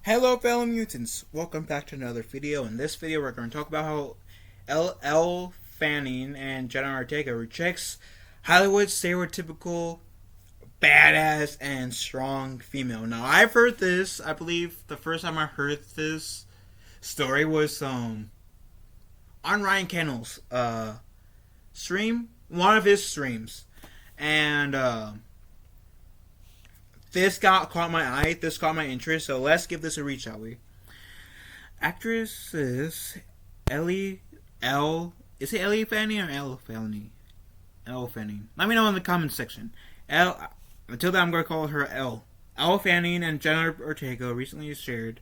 Hello fellow mutants, welcome back to another video. In this video we're going to talk about how Elle Fanning and Jenna Ortega rejects Hollywood's stereotypical badass and strong female. Now I've heard this, I believe the first time I heard this story was on Ryan Kennel's stream, one of his streams. And this caught my eye. This caught my interest. So let's give this a read, shall we? Actresses is it Elle Fanning or Elle Fanning? Elle Fanning. Let me know in the comments section. Until then, I'm going to call her Elle. Elle Fanning and Jenna Ortega recently shared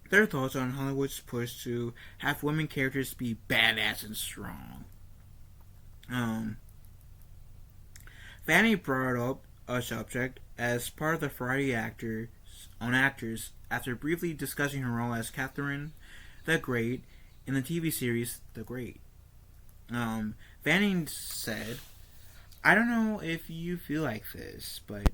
their thoughts on Hollywood's push to have women characters be badass and strong. Fanning brought up a subject as part of the Variety Actors after briefly discussing her role as Catherine the Great in the TV series The Great. Fanning said, "I don't know if you feel like this, but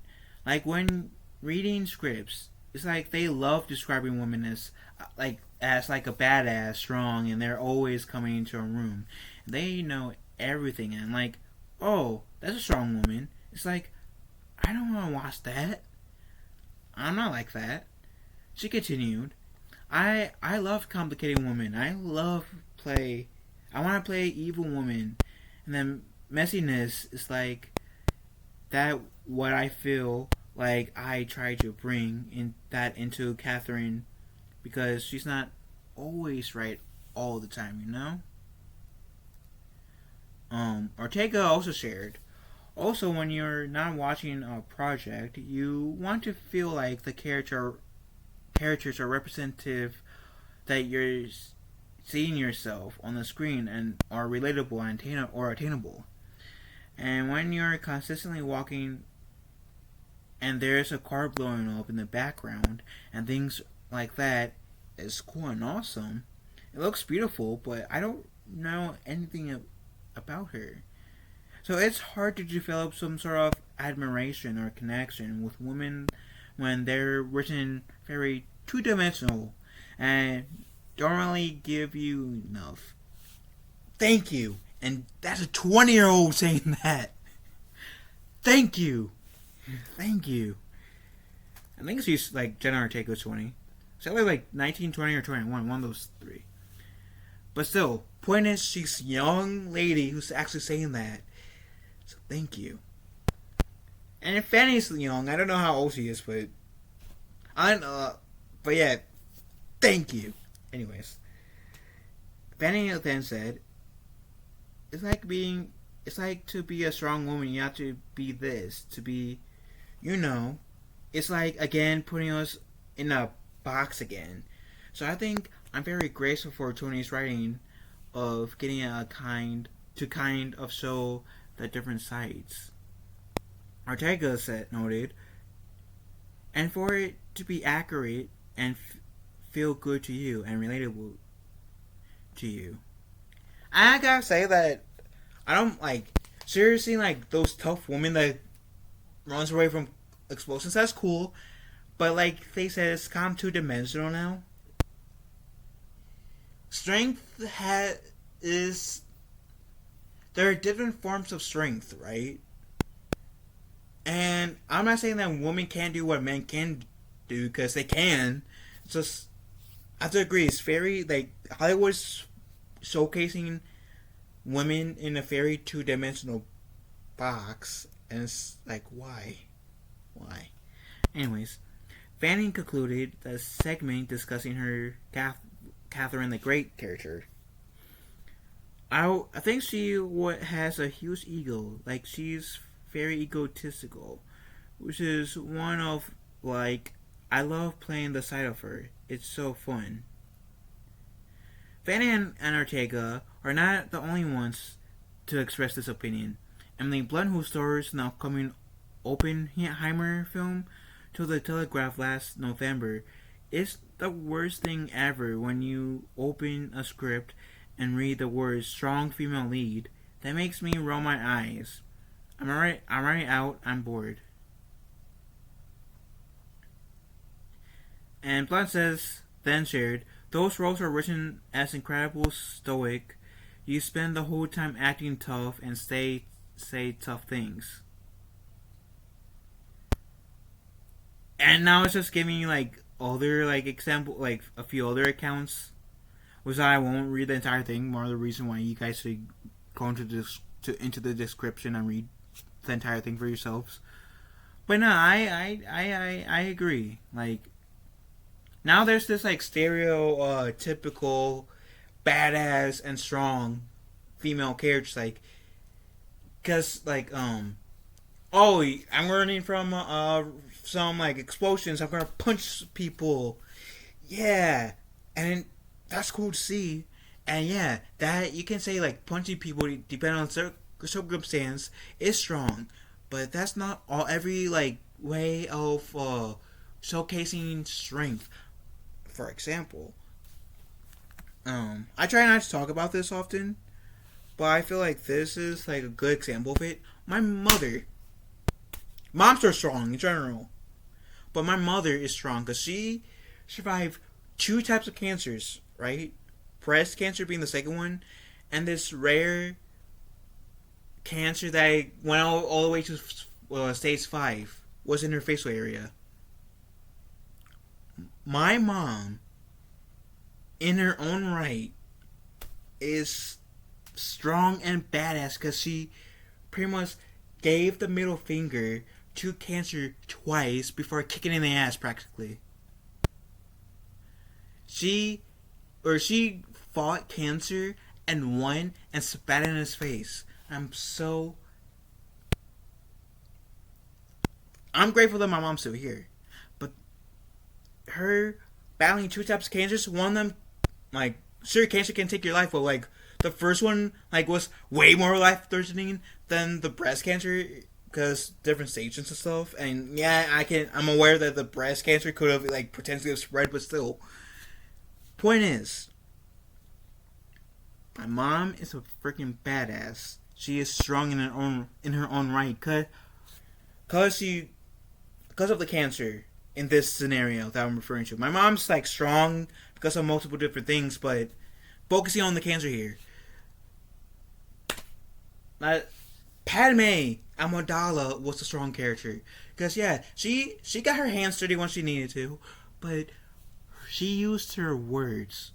like when reading scripts, it's like they love describing women as a badass, strong, and they're always coming into a room. They know everything, and like, oh, that's a strong woman. It's like, I don't want to watch that. I'm not like that." She continued, I love complicated women. I want to play evil women. And then messiness is like that what I feel like I try to bring into Catherine, because she's not always right all the time, you know? Ortega also shared, also, when you're not watching a project, you want to feel like the characters are representative, that you're seeing yourself on the screen and are relatable and attainable. And when you're consistently walking and there's a car blowing up in the background and things like that, is cool and awesome. It looks beautiful, but I don't know anything about her. So it's hard to develop some sort of admiration or connection with women when they're written very two-dimensional and don't really give you enough. Thank you. And that's a 20-year-old saying that. Thank you. Thank you. I think she's like Jenna Ortega 20. So like 19, 20, or 21. One of those three. But still, point is, she's a young lady who's actually saying that. So thank you. And if Fanny's young, I don't know how old she is, but but yeah, thank you. Anyways, Fanny then said, it's like to be a strong woman, you have to be this, to be, it's like, again, putting us in a box again. So I think I'm very grateful for Tony's writing of getting kind of show the different sides. Ortega noted, and for it to be accurate and feel good to you and relatable to you. I gotta say that I don't seriously like those tough women that runs away from explosions. That's cool, but like they said, it's kind of two-dimensional now. Strength is there are different forms of strength, right? And I'm not saying that women can't do what men can do, because they can. It's just, I have to agree, it's very, like, Hollywood's showcasing women in a very two-dimensional box, and it's like, why? Why? Anyways, Fanning concluded the segment discussing her Catherine the Great character. I think she has a huge ego. Like, she's very egotistical, which is one of, like, I love playing the side of her. It's so fun. Fanning and Ortega are not the only ones to express this opinion. Emily Blunt, who stars in the upcoming Oppenheimer film to the Telegraph last November, it's the worst thing ever when you open a script and read the words strong female lead. That makes me roll my eyes. I'm already out. I'm bored. And Blunt says, then shared, those roles are written as incredible stoic. You spend the whole time acting tough and say tough things. And now it's just giving you like other like example, like a few other accounts, which I won't read the entire thing. More of the reason why you guys should go into into the description and read the entire thing for yourselves. But no, I agree. Like now there's this like stereotypical badass and strong female characters like, cause like oh, I'm learning from some like explosions. I'm gonna punch people. Yeah, and that's cool to see. And yeah, that you can say like punching people depending on circumstance is strong, but that's not all every like way of showcasing strength. For example, I try not to talk about this often, but I feel like this is like a good example of it. My mother. Moms are strong in general, but my mother is strong because she survived 2 types of cancers, right? Breast cancer being the second one, and this rare cancer that went all the way to stage 5 was in her facial area. My mom, in her own right, is strong and badass because she pretty much gave the middle finger to cancer twice before kicking in the ass practically. She fought cancer and won and spat in his face. I'm grateful that my mom's still here. But her battling 2 types of cancers, one of them, like, sure, cancer can take your life, but like the first one like was way more life threatening than the breast cancer because different stages and stuff. And yeah, I'm aware that the breast cancer could have like potentially have spread, but still. Point is, my mom is a freaking badass. She is strong in her own right, cause of the cancer in this scenario that I'm referring to. My mom's like strong because of multiple different things, but focusing on the cancer here. Padme Amidala was a strong character because yeah, she got her hands dirty when she needed to, but she used her words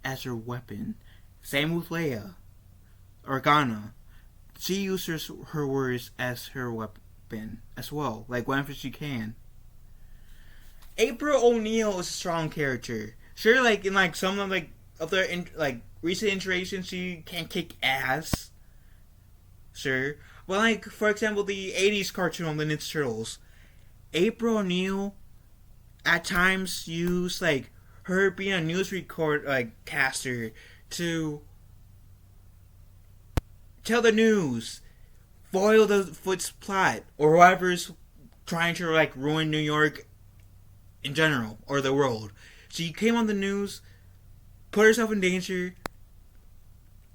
as her weapon. Same with Leia, Organa. She used her words as her weapon as well, like whenever she can. April O'Neil is a strong character. Sure, like in like some of like other like recent iterations, she can kick ass. Sure, but like for example, the '80s cartoon on the Ninja Turtles, April O'Neil at times used like her being a news caster to tell the news, foil the Foot's plot, or whoever's trying to like ruin New York in general or the world. She came on the news, put herself in danger,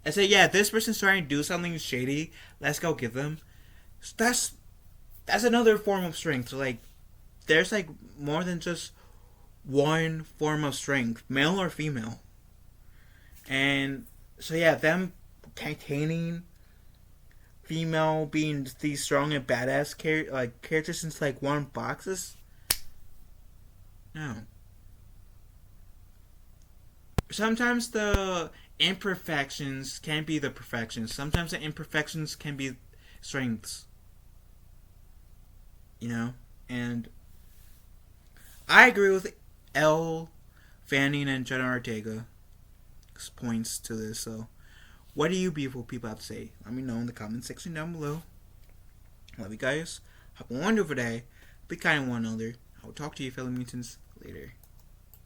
and said, "Yeah, this person's trying to do something shady. Let's go get them." So that's another form of strength. So like, there's like more than just one form of strength, male or female. And so yeah, them containing female being these strong and badass characters into like one box is no. Sometimes the imperfections can be the perfections. Sometimes the imperfections can be strengths. You know? And I agree with Elle Fanning and Jenna Ortega points to this. So, what do you beautiful people have to say? Let me know in the comment section down below. Love you guys. Have a wonderful day. Be kind to one another. I will talk to you fellow mutants later.